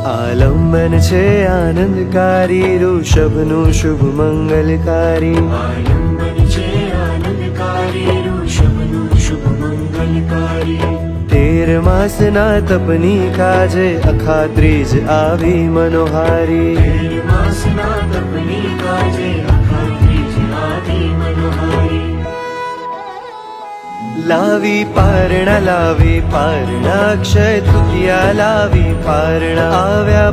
આલંબન છે આનંદકારી ઋષભનું શુભ મંગલકારી આલંબન છે આનંદકારી ઋષભનું શુભ મંગલકારી 13 માસના તપની કાજે અખાત્રીજ આવી મનોહારી 13 માસના તપની કાજે અખાત્રીજ આવી મનોહારી લાવી પારણા અક્ષય તૃતીયા લાવી પારણા આવ્યા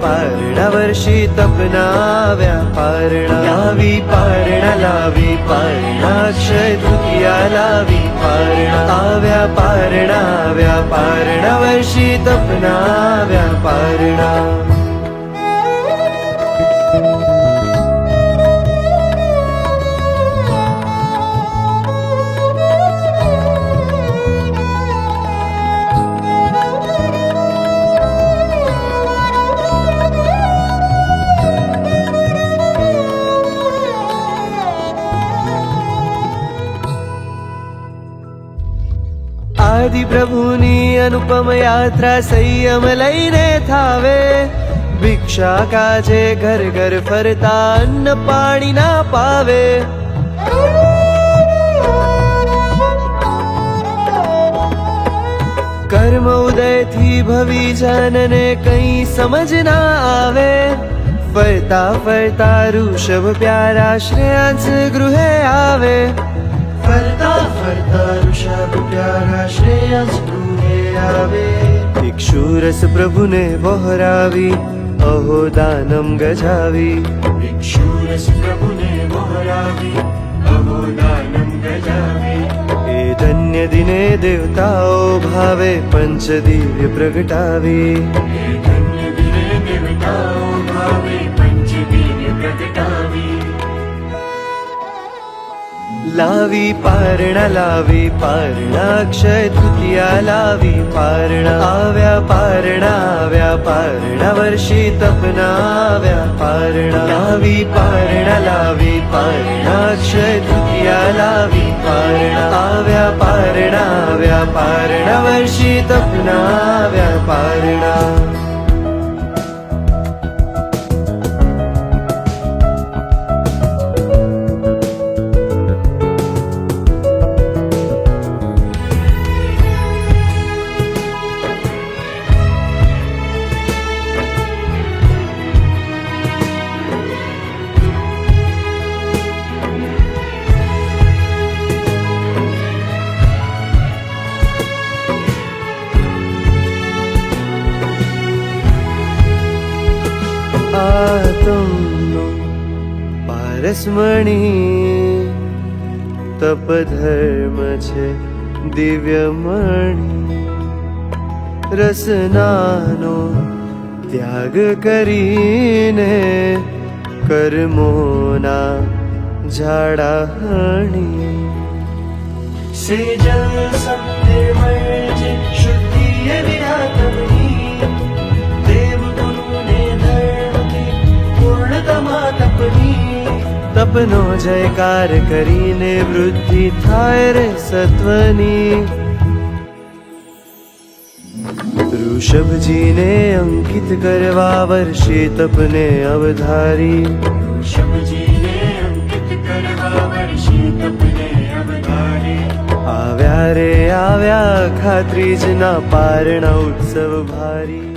પારણા વર્ષી તપના આવ્યા પારણા લાવી પારણા અક્ષય તૃતીયા લાવી પારણા આવ્યા પારણા વર્ષી તપના આવ્યા પારણા આદિ પ્રભુની અનુપમ યાત્રા સંયમ લઈને થાવે ભિક્ષા કાજે ઘર ઘર ફરતા અન્ન પાણી ના પાવે કર્મ ઉદયથી ભવી જનને કઈ સમજ ના આવે ફરતા ફરતા ઋષભ પ્યારા શ્રેયાંશ ગૃહે આવે ફરતા ફરતા ઋષભ પ્યારા શ્રેયાંશ ગૃહે આવે ભિક્ષુરસ પ્રભુને વહોરાવી અહો દાનમ ગજાવી ભિક્ષુરસ પ્રભુને વહોરાવી અહો દાનમ ગજાવી એ ધન્ય દિને દેવતાઓ ભાવે પંચદિવ્ય પ્રગટાવી એ ધન્ય દિને દેવતાઓ ભાવે પંચદિવ્ય પ્રગટાવી લાવી પારણા અક્ષય તૃતીયા લાવી પારણા આવ્યા પારણા વર્ષી તપના આવ્યા પારણા લાવી પારણા અક્ષય તૃતીયા લાવી પારણા આવ્યા પારણા વર્ષી તપના આવ્યા પારણા આતમનો પારસમણી તપ ધર્મ છે દિવ્યમણી રસનાનો ત્યાગ કરીને કર્મોના ઝાડા હણી સેજલ સંનિર્મળ છે શુદ્ધિ એ વિરાતમની દેવગુરુને ધર્મથી પૂર્ણતમા તપની તપનો જયકાર કરીને વૃદ્ધિ થાય રે સત્વની ઋષભજીને અંકિત કરવા વર્ષે તપને અવધારી ઋષભજીને અંકિત કરવા વર્ષે તપને અવધારી આવ્યા રે આવ્યા ખાત્રીજના પારણા ઉત્સવ ભારી